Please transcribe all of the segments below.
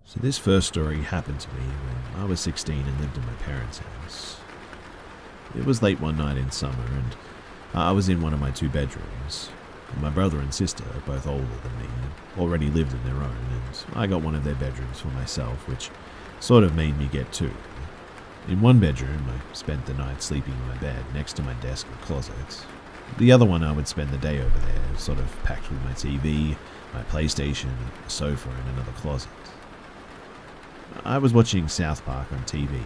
So this first story happened to me when I was 16 and lived in my parents' house. It was late one night in summer and I was in one of my two bedrooms. My brother and sister, both older than me, already lived in their own, and I got one of their bedrooms for myself, which sort of made me get two. In one bedroom, I spent the night sleeping in my bed next to my desk and closet. The other one I would spend the day over there, sort of packed with my TV, my PlayStation, a sofa and another closet. I was watching South Park on TV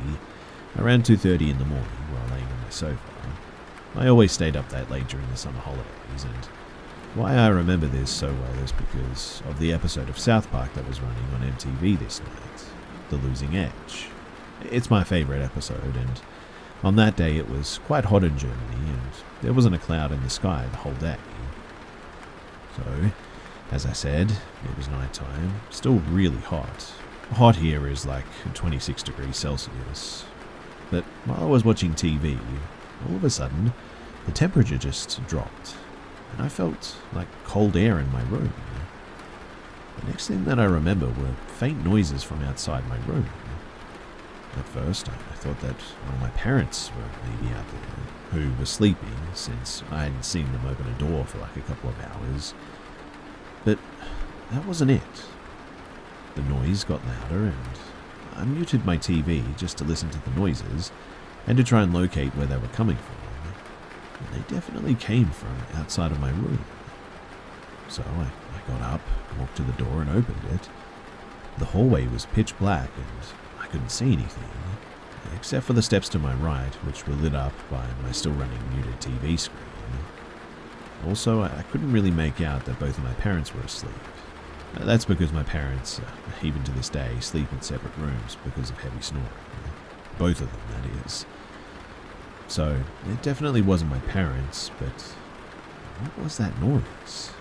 around 2:30 in the morning while laying on my sofa. I always stayed up that late during the summer holidays, and why I remember this so well is because of the episode of South Park that was running on MTV this night, The Losing Edge. It's my favourite episode, and on that day it was quite hot in Germany, and there wasn't a cloud in the sky the whole day. So, as I said, it was night time, still really hot. Hot here is like 26 degrees Celsius. But while I was watching TV, all of a sudden, the temperature just dropped, and I felt like cold air in my room. The next thing that I remember were faint noises from outside my room. At first, I thought that one of my parents were maybe out there, who were sleeping, since I hadn't seen them open a door for like a couple of hours. But that wasn't it. The noise got louder, and I muted my TV just to listen to the noises and to try and locate where they were coming from. And they definitely came from outside of my room. So I got up, walked to the door and opened it. The hallway was pitch black and I couldn't see anything, except for the steps to my right, which were lit up by my still running muted TV screen. Also, I couldn't really make out that both of my parents were asleep. That's because my parents, even to this day, sleep in separate rooms because of heavy snoring. Both of them, that is. So, it definitely wasn't my parents, but what was that noise?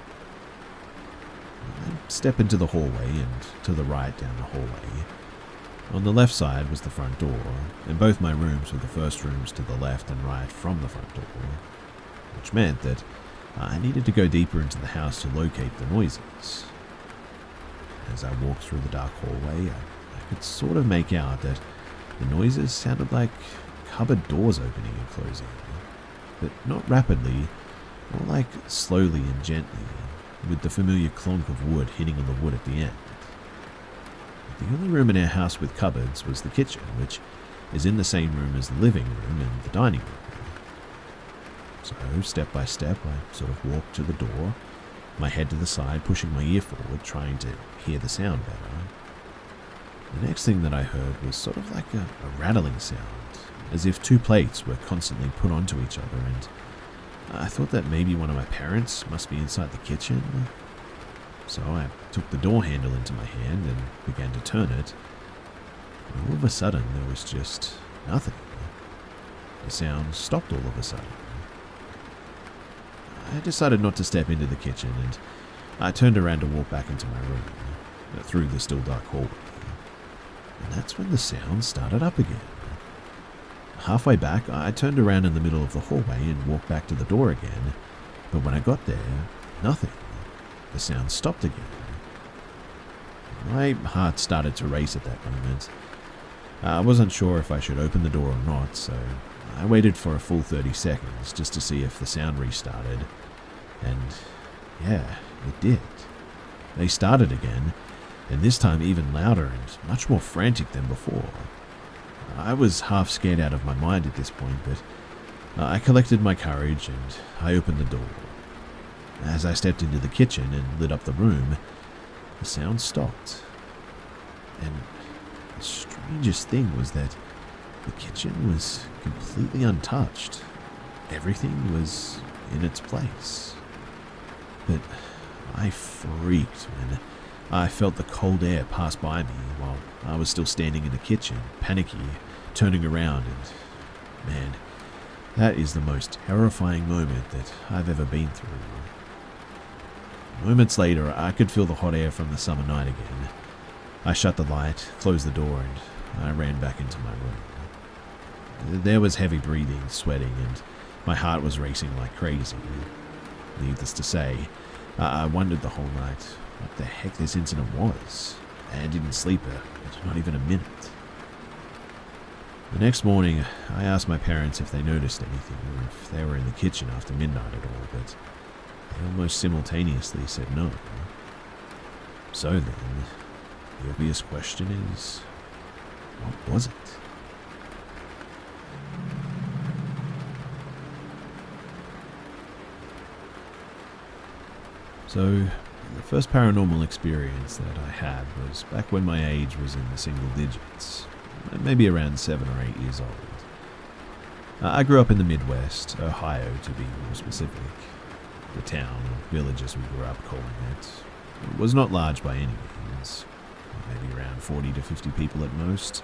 I step into the hallway and to the right down the hallway. On the left side was the front door, and both my rooms were the first rooms to the left and right from the front door, which meant that I needed to go deeper into the house to locate the noises. As I walked through the dark hallway, I could sort of make out that the noises sounded like cupboard doors opening and closing, but not rapidly, more like slowly and gently, with the familiar clonk of wood hitting on the wood at the end. The only room in our house with cupboards was the kitchen, which is in the same room as the living room and the dining room. So, step by step, I sort of walked to the door, my head to the side, pushing my ear forward, trying to hear the sound better. The next thing that I heard was sort of like a rattling sound, as if two plates were constantly put onto each other, and I thought that maybe one of my parents must be inside the kitchen. So I took the door handle into my hand and began to turn it. And all of a sudden, there was just nothing. The sound stopped all of a sudden. I decided not to step into the kitchen, and I turned around to walk back into my room, through the still dark hallway. And that's when the sound started up again. Halfway back, I turned around in the middle of the hallway and walked back to the door again, but when I got there, nothing. The sound stopped again. My heart started to race at that moment. I wasn't sure if I should open the door or not, so I waited for a full 30 seconds just to see if the sound restarted, and yeah, it did. They started again, and this time even louder and much more frantic than before. I was half scared out of my mind at this point, but I collected my courage and I opened the door. As I stepped into the kitchen and lit up the room, the sound stopped. And the strangest thing was that the kitchen was completely untouched. Everything was in its place. But I freaked when I felt the cold air pass by me while I was still standing in the kitchen, panicky, turning around, and man, that is the most terrifying moment that I've ever been through. Moments later, I could feel the hot air from the summer night again. I shut the light, closed the door, and I ran back into my room. There was heavy breathing, sweating, and my heart was racing like crazy. Needless to say, I wondered the whole night what the heck this incident was, and didn't sleep not even a minute. The next morning, I asked my parents if they noticed anything, or if they were in the kitchen after midnight at all, but they almost simultaneously said no. So then, the obvious question is, what was it? So, the first paranormal experience that I had was back when my age was in the single digits, maybe around 7 or 8 years old. I grew up in the Midwest, Ohio to be more specific. The town, or village as we grew up calling it, was not large by any means, maybe around 40 to 50 people at most.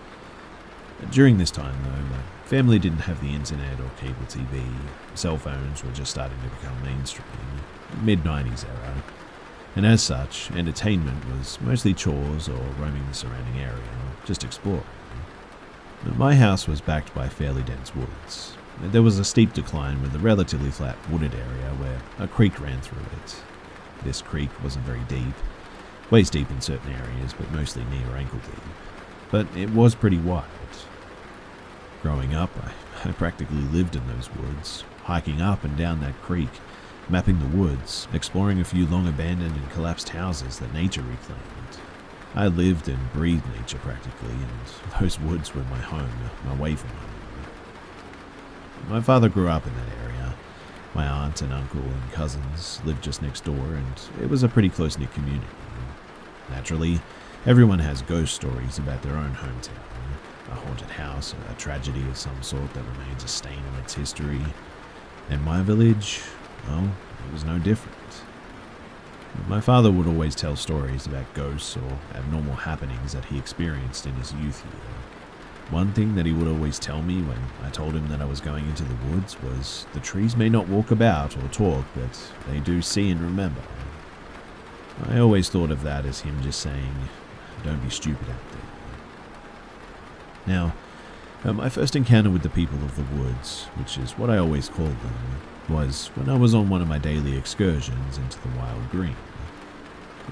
During this time, though, my family didn't have the internet or cable TV. Cell phones were just starting to become mainstream, mid-90s era, and as such, entertainment was mostly chores or roaming the surrounding area, or just exploring. My house was backed by fairly dense woods. There was a steep decline with a relatively flat wooded area where a creek ran through it. This creek wasn't very deep, waist deep in certain areas, but mostly knee or ankle deep. But it was pretty wide. Growing up, I practically lived in those woods, hiking up and down that creek, mapping the woods, exploring a few long abandoned and collapsed houses that nature reclaimed. I lived and breathed nature practically, and those woods were my home, away from home. My father grew up in that area. My aunt and uncle and cousins lived just next door, and it was a pretty close-knit community. Naturally, everyone has ghost stories about their own hometown. A haunted house, a tragedy of some sort that remains a stain on its history. And my village, well, it was no different. My father would always tell stories about ghosts or abnormal happenings that he experienced in his youth here. One thing that he would always tell me when I told him that I was going into the woods was the trees may not walk about or talk, but they do see and remember. I always thought of that as him just saying, don't be stupid out there. Now, my first encounter with the people of the woods, which is what I always called them, was when I was on one of my daily excursions into the wild green.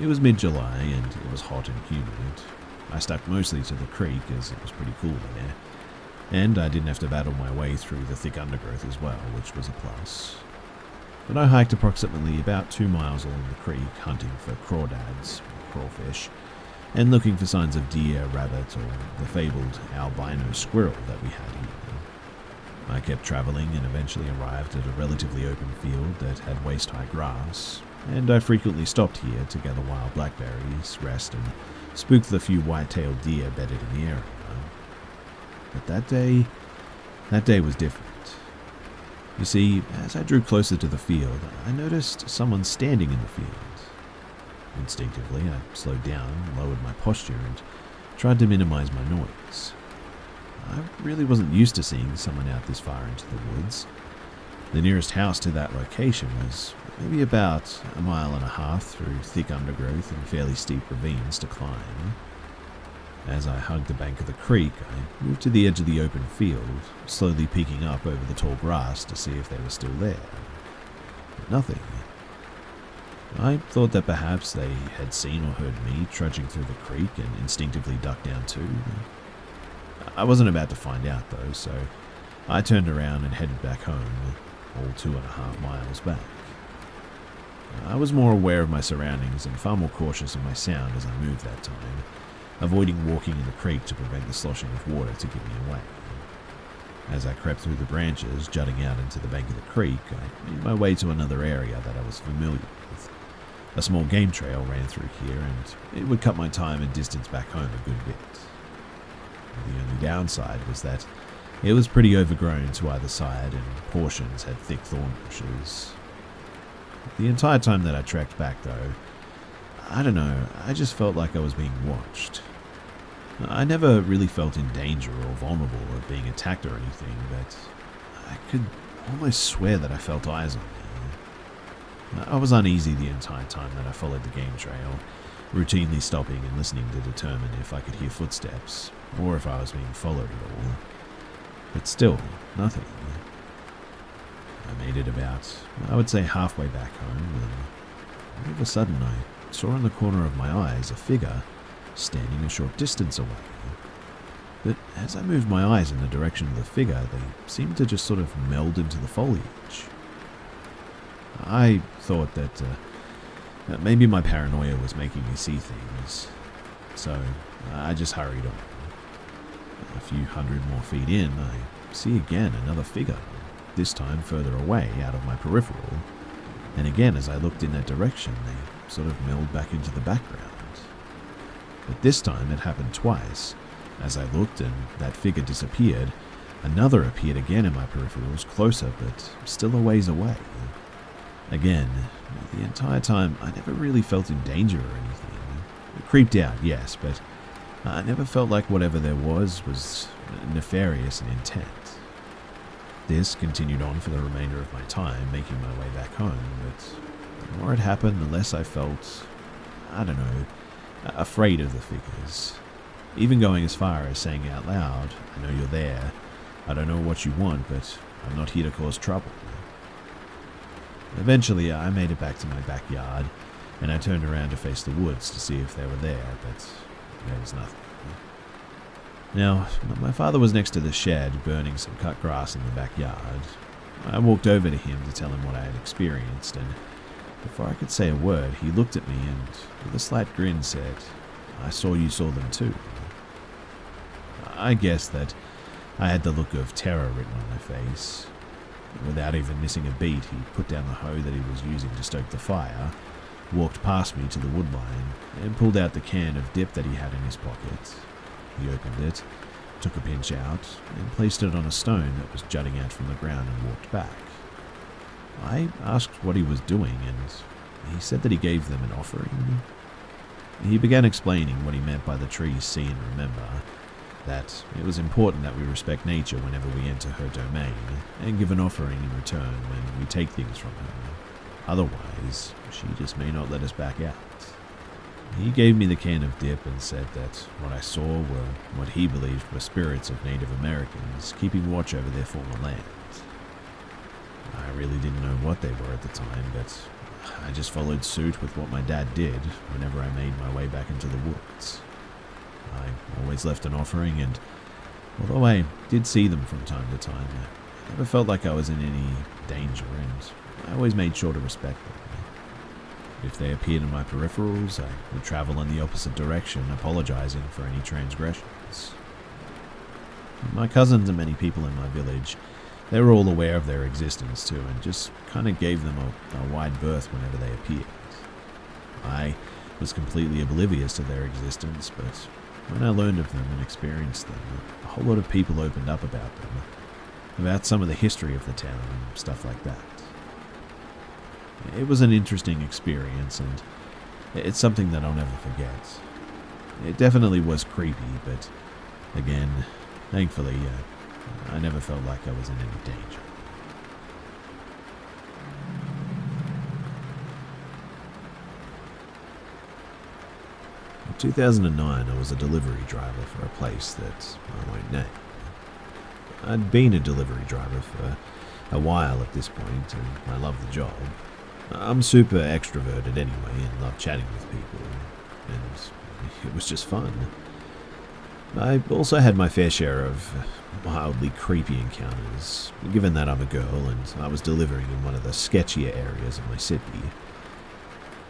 It was mid-July and it was hot and humid. I stuck mostly to the creek as it was pretty cool there, and I didn't have to battle my way through the thick undergrowth as well, which was a plus. But I hiked approximately about 2 miles along the creek hunting for crawdads, crawfish, and looking for signs of deer, rabbit, or the fabled albino squirrel that we had here. I kept traveling and eventually arrived at a relatively open field that had waist-high grass, and I frequently stopped here to gather wild blackberries, rest, and spook the few white-tailed deer bedded in the area. But that day was different. You see, as I drew closer to the field, I noticed someone standing in the field. Instinctively, I slowed down, lowered my posture, and tried to minimize my noise. I really wasn't used to seeing someone out this far into the woods. The nearest house to that location was maybe about 1.5 miles through thick undergrowth and fairly steep ravines to climb. As I hugged the bank of the creek, I moved to the edge of the open field, slowly peeking up over the tall grass to see if they were still there. But nothing. I thought that perhaps they had seen or heard me trudging through the creek and instinctively ducked down too. I wasn't about to find out though, so I turned around and headed back home, all 2.5 miles back. I was more aware of my surroundings and far more cautious of my sound as I moved that time, avoiding walking in the creek to prevent the sloshing of water to give me away. As I crept through the branches jutting out into the bank of the creek, I made my way to another area that I was familiar with. A small game trail ran through here, and it would cut my time and distance back home a good bit. The only downside was that it was pretty overgrown to either side, and portions had thick thorn bushes. The entire time that I trekked back, though, I don't know, I just felt like I was being watched. I never really felt in danger or vulnerable of being attacked or anything, but I could almost swear that I felt eyes on me. I was uneasy the entire time that I followed the game trail, routinely stopping and listening to determine if I could hear footsteps, or if I was being followed at all. But still, nothing. I made it about, I would say, halfway back home, when all of a sudden I saw in the corner of my eyes a figure standing a short distance away. But as I moved my eyes in the direction of the figure, they seemed to just sort of meld into the foliage. I thought that maybe my paranoia was making me see things, so I just hurried on. A few hundred more feet in, I see again another figure, this time further away out of my peripheral, and again as I looked in that direction, they sort of meld back into the background. But this time it happened twice. As I looked and that figure disappeared, another appeared again in my peripherals, closer but still a ways away. Again, the entire time I never really felt in danger or anything. Creeped out, yes, but I never felt like whatever there was nefarious and intent. This continued on for the remainder of my time, making my way back home, but the more it happened, the less I felt, afraid of the figures. Even going as far as saying out loud, "I know you're there. I don't know what you want, but I'm not here to cause trouble." Eventually, I made it back to my backyard, and I turned around to face the woods to see if they were there, but there was nothing. Now, my father was next to the shed, burning some cut grass in the backyard. I walked over to him to tell him what I had experienced, and before I could say a word, he looked at me and, with a slight grin, said, "I saw you saw them too." I guessed that I had the look of terror written on my face. Without even missing a beat, he put down the hoe that he was using to stoke the fire, walked past me to the woodline, and pulled out the can of dip that he had in his pocket. He opened it, took a pinch out, and placed it on a stone that was jutting out from the ground and walked back. I asked what he was doing, and he said that he gave them an offering. He began explaining what he meant by the trees see and remember, that it was important that we respect nature whenever we enter her domain, and give an offering in return when we take things from her. Otherwise, she just may not let us back out. He gave me the can of dip and said that what I saw were what he believed were spirits of Native Americans keeping watch over their former land. I really didn't know what they were at the time, but I just followed suit with what my dad did whenever I made my way back into the woods. I always left an offering, and although I did see them from time to time, I never felt like I was in any danger, and I always made sure to respect them. If they appeared in my peripherals, I would travel in the opposite direction, apologizing for any transgressions. My cousins and many people in my village, they were all aware of their existence too, and just kind of gave them a wide berth whenever they appeared. I was completely oblivious to their existence, but when I learned of them and experienced them, a whole lot of people opened up about them, about some of the history of the town and stuff like that. It was an interesting experience, and it's something that I'll never forget. It definitely was creepy, but again, thankfully, I never felt like I was in any danger. In 2009, I was a delivery driver for a place that I won't name. I'd been a delivery driver for a while at this point, and I loved the job. I'm super extroverted anyway and love chatting with people, and it was just fun. I also had my fair share of mildly creepy encounters, given that I'm a girl and I was delivering in one of the sketchier areas of my city.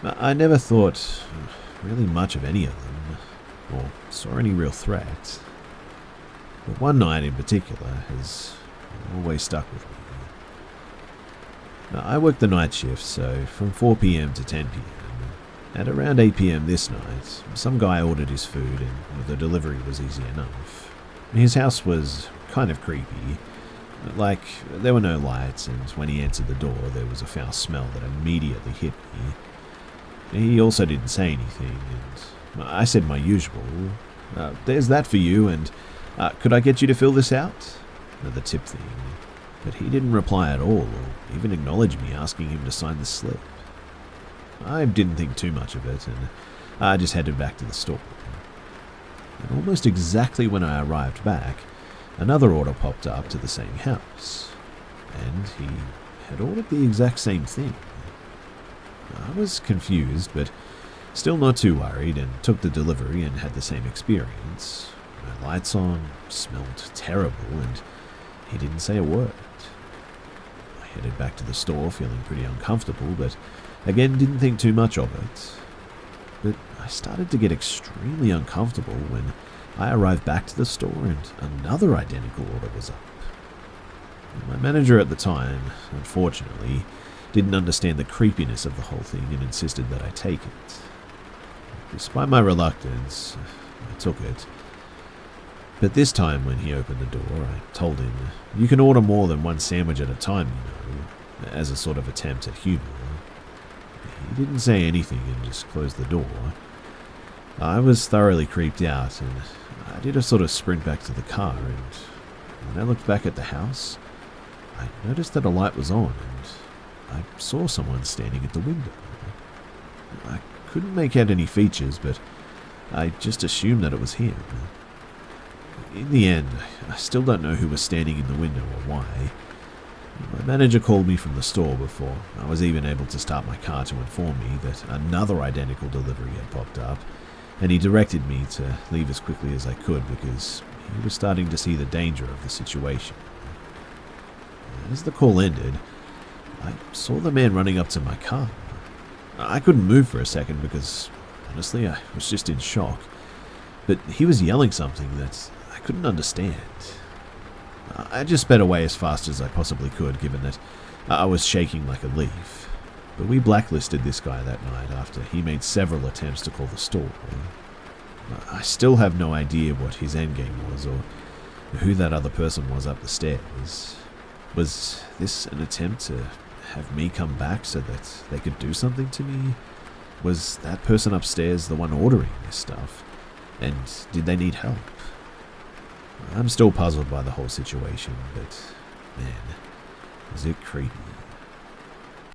I never thought really much of any of them, or saw any real threat. But one night in particular has always stuck with me. I worked the night shift, so from 4 p.m. to 10 p.m. At around 8 p.m. this night, some guy ordered his food, and the delivery was easy enough. His house was kind of creepy. Like, there were no lights, and when he entered the door, there was a foul smell that immediately hit me. He also didn't say anything, and I said my usual, "There's that for you, and could I get you to fill this out?" The tip thing. But he didn't reply at all, or even acknowledge me asking him to sign the slip. I didn't think too much of it, and I just headed back to the store. And almost exactly when I arrived back, another order popped up to the same house, and he had ordered the exact same thing. I was confused, but Still not too worried, and took the delivery and had the same experience. No lights on, smelled terrible, and he didn't say a word. I headed back to the store feeling pretty uncomfortable, but again didn't think too much of it. But I started to get extremely uncomfortable when I arrived back to the store and another identical order was up. My manager at the time, unfortunately, didn't understand the creepiness of the whole thing and insisted that I take it. Despite my reluctance, I took it. But this time when he opened the door, I told him, "You can order more than one sandwich at a time, you know," as a sort of attempt at humor. He didn't say anything and just closed the door. I was thoroughly creeped out, and I did a sort of sprint back to the car, and when I looked back at the house, I noticed that a light was on, and I saw someone standing at the window. I couldn't make out any features, but I just assumed that it was him. In the end, I still don't know who was standing in the window or why. My manager called me from the store before I was even able to start my car to inform me that another identical delivery had popped up, and he directed me to leave as quickly as I could because he was starting to see the danger of the situation. As the call ended, I saw the man running up to my car. I couldn't move for a second because, honestly, I was just in shock. But he was yelling something that I couldn't understand. I just sped away as fast as I possibly could, given that I was shaking like a leaf. But we blacklisted this guy that night after he made several attempts to call the store. I still have no idea what his endgame was or who that other person was up the stairs. Was this an attempt to have me come back so that they could do something to me? Was that person upstairs the one ordering this stuff? And did they need help? I'm still puzzled by the whole situation, but man, was it creepy.